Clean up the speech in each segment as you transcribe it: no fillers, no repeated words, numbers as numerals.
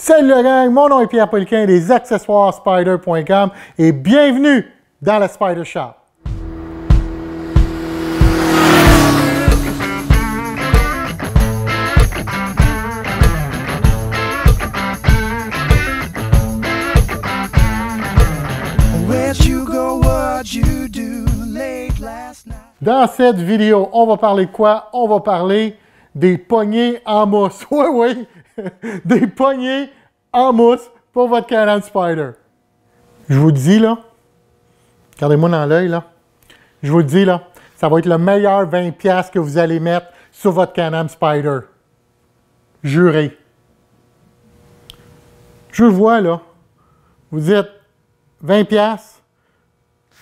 Salut la gang, mon nom est Pierre Poliquin des accessoires Spyder.com et bienvenue dans la Spyder Shop. Dans cette vidéo, on va parler de quoi? On va parler des poignées en mousse. Oui, oui, des poignées en mousse pour votre Can-Am Spyder. Je vous le dis là, regardez-moi dans l'œil là, je vous le dis là, ça va être le meilleur 20$ que vous allez mettre sur votre Can-Am Spyder. Juré. Je le vois là, vous dites 20$,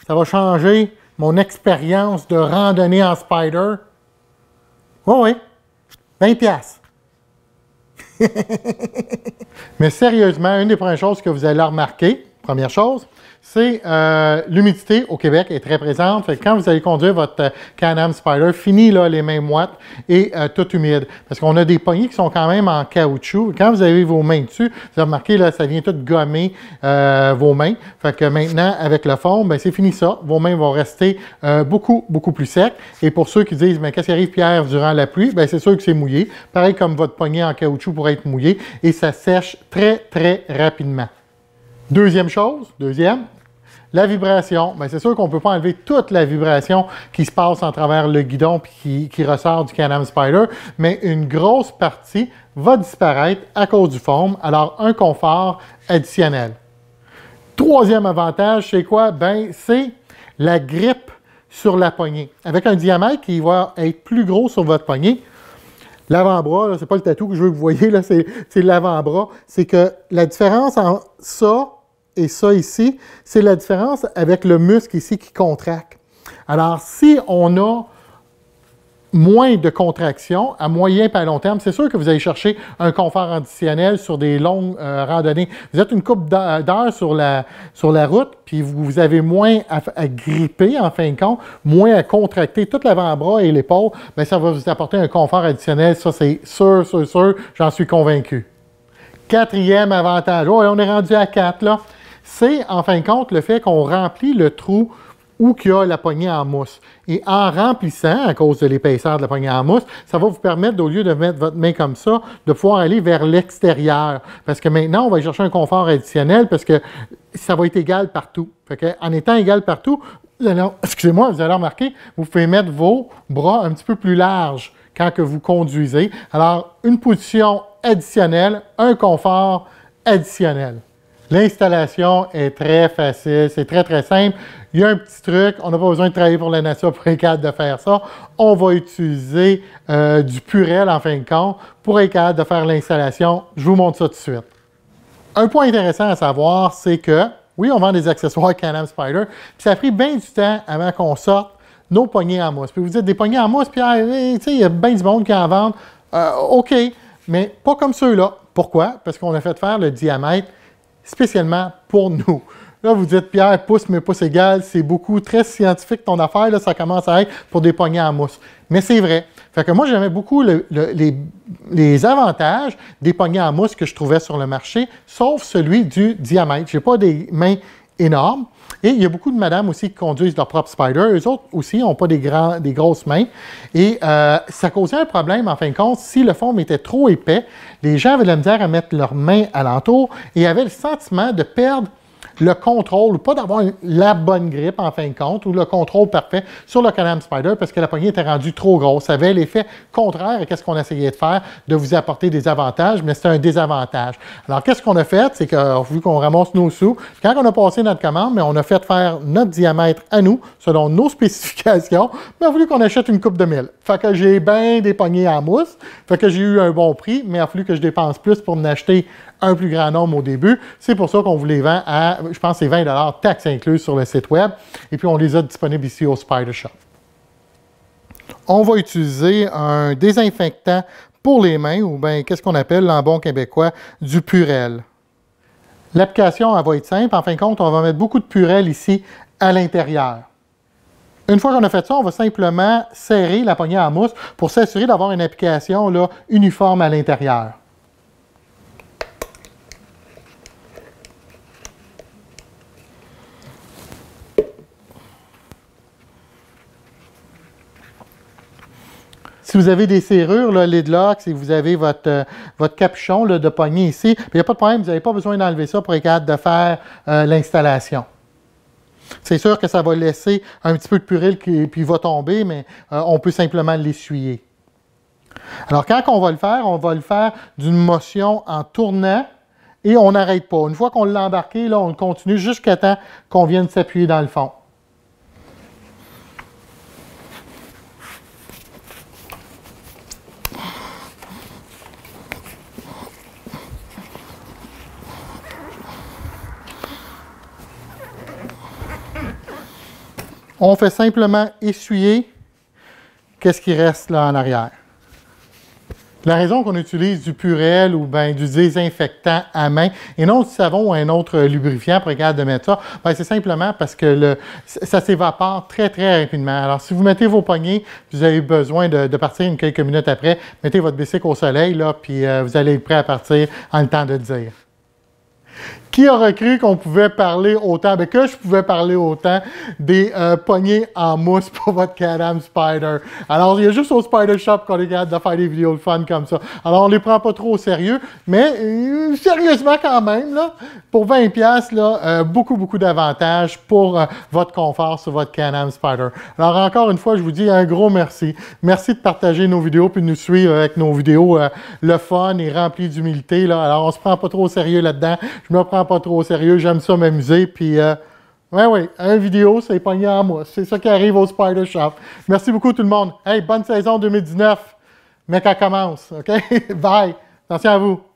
ça va changer mon expérience de randonnée en Spyder. Oui, oui, 20$. Mais sérieusement, une des premières choses que vous allez remarquer, première chose, c'est l'humidité au Québec est très présente. Fait que quand vous allez conduire votre Can-Am Spyder, fini là, les mains moites et tout humide. Parce qu'on a des poignées qui sont quand même en caoutchouc. Quand vous avez vos mains dessus, vous avez remarqué, là, ça vient tout gommer vos mains. Fait que maintenant, avec le foam, ben, c'est fini ça. Vos mains vont rester beaucoup plus secs. Et pour ceux qui disent, mais qu'est-ce qui arrive, Pierre, durant la pluie? Ben, c'est sûr que c'est mouillé. Pareil comme votre poignée en caoutchouc pourrait être mouillé et ça sèche très rapidement. Deuxième chose, la vibration. Bien, c'est sûr qu'on ne peut pas enlever toute la vibration qui se passe en travers le guidon et qui ressort du Can-Am Spyder, mais une grosse partie va disparaître à cause du foam, alors un confort additionnel. Troisième avantage, c'est quoi? Bien, c'est la grippe sur la poignée. Avec un diamètre qui va être plus gros sur votre poignée, l'avant-bras, ce n'est pas le tatou que je veux que vous voyez, c'est l'avant-bras. C'est que la différence entre ça et ça ici, c'est la différence avec le muscle ici qui contracte. Alors, si on a moins de contraction à moyen et à long terme, c'est sûr que vous allez chercher un confort additionnel sur des longues randonnées. Vous êtes une couple d'heures sur la route, puis vous avez moins à gripper, en fin de compte, moins à contracter tout l'avant-bras et l'épaule, bien, ça va vous apporter un confort additionnel. Ça, c'est sûr, j'en suis convaincu. Quatrième avantage, oh, on est rendu à 4, là. C'est, en fin de compte, le fait qu'on remplit le trou où il y a la poignée en mousse. Et en remplissant, à cause de l'épaisseur de la poignée en mousse, ça va vous permettre, au lieu de mettre votre main comme ça, de pouvoir aller vers l'extérieur. Parce que maintenant, on va chercher un confort additionnel parce que ça va être égal partout. Fait que, en étant égal partout, excusez-moi, vous allez remarquer, vous pouvez mettre vos bras un petit peu plus larges quand que vous conduisez. Alors, une position additionnelle, un confort additionnel. L'installation est très facile, c'est très simple. Il y a un petit truc, on n'a pas besoin de travailler pour la nature pour être capable de faire ça. On va utiliser du Purell en fin de compte pour être capable de faire l'installation. Je vous montre ça tout de suite. Un point intéressant à savoir, c'est que, oui, on vend des accessoires Can-Am Spyder, puis ça a pris bien du temps avant qu'on sorte nos poignées en mousse. Puis vous dites, des poignées en mousse, Pierre, tu sais, il y a bien du monde qui en vendent. OK, mais pas comme ceux-là. Pourquoi? Parce qu'on a fait faire le diamètre spécialement pour nous. Là, vous dites, Pierre, pouce, mais pouce égal, c'est beaucoup, très scientifique ton affaire, là, ça commence à être pour des poignées en mousse. Mais c'est vrai. Fait que moi, j'aimais beaucoup les avantages des poignées en mousse que je trouvais sur le marché, sauf celui du diamètre. Je n'ai pas des mains énormes. Et il y a beaucoup de madames aussi qui conduisent leur propre Spyder. Eux autres aussi n'ont pas des grosses mains. Et ça causait un problème, en fin de compte, si le foam était trop épais, les gens avaient de la misère à mettre leurs mains alentour et avaient le sentiment de perdre le contrôle, ou pas d'avoir la bonne grippe en fin de compte, ou le contrôle parfait sur le Can-Am Spyder parce que la poignée était rendue trop grosse. Ça avait l'effet contraire à ce qu'on essayait de faire, de vous apporter des avantages, mais c'était un désavantage. Alors, qu'est-ce qu'on a fait? C'est que, vu qu'on ramasse nos sous, quand on a passé notre commande, mais on a fait faire notre diamètre à nous, selon nos spécifications, mais il a fallu qu'on achète une coupe de 1000. Fait que j'ai bien des poignées en mousse, fait que j'ai eu un bon prix, mais il a fallu que je dépense plus pour m'acheter un plus grand nombre au début. C'est pour ça qu'on vous les vend à, je pense, c'est 20$, taxes incluses sur le site web. Et puis, on les a disponibles ici au Spyder Shop. On va utiliser un désinfectant pour les mains, ou bien, qu'est-ce qu'on appelle, en bon québécois, du Purell. L'application, elle va être simple. En fin de compte, on va mettre beaucoup de Purell ici à l'intérieur. Une fois qu'on a fait ça, on va simplement serrer la poignée en mousse pour s'assurer d'avoir une application là, uniforme à l'intérieur. Si vous avez des serrures, là, lid lock, si vous avez votre capuchon là, de poignée ici, il n'y a pas de problème, vous n'avez pas besoin d'enlever ça pour être capable de faire l'installation. C'est sûr que ça va laisser un petit peu de purée puis il va tomber, mais on peut simplement l'essuyer. Alors, quand on va le faire d'une motion en tournant et on n'arrête pas. Une fois qu'on l'a embarqué, là, on le continue jusqu'à temps qu'on vienne s'appuyer dans le fond. On fait simplement essuyer qu'est-ce qui reste là en arrière. La raison qu'on utilise du Purell ou bien du désinfectant à main et non du savon ou un autre lubrifiant pour être capable de mettre ça, c'est simplement parce que ça s'évapore très, très rapidement. Alors, si vous mettez vos poignées, vous avez besoin de partir quelques minutes après, mettez votre bicycle au soleil, là, puis vous allez être prêt à partir en le temps de dire. Qui aurait cru qu'on pouvait parler autant, que je pouvais parler autant des poignées en mousse pour votre Can-Am Spyder. Alors, il y a juste au Spyder Shop qu'on est capable de faire des vidéos de fun comme ça. Alors, on ne les prend pas trop au sérieux, mais sérieusement quand même, là, pour 20$, là, beaucoup d'avantages pour votre confort sur votre Can-Am Spyder. Alors, encore une fois, je vous dis un gros merci. Merci de partager nos vidéos puis de nous suivre avec nos vidéos le fun et remplies d'humilité. Alors, on se prend pas trop au sérieux là-dedans. Je me prends pas trop au sérieux, j'aime ça m'amuser, puis oui, une vidéo, c'est pogné en moi. C'est ça qui arrive au Spyder Shop. Merci beaucoup tout le monde. Hey, bonne saison 2019, mais qu'elle commence, OK? Bye! Attention à vous!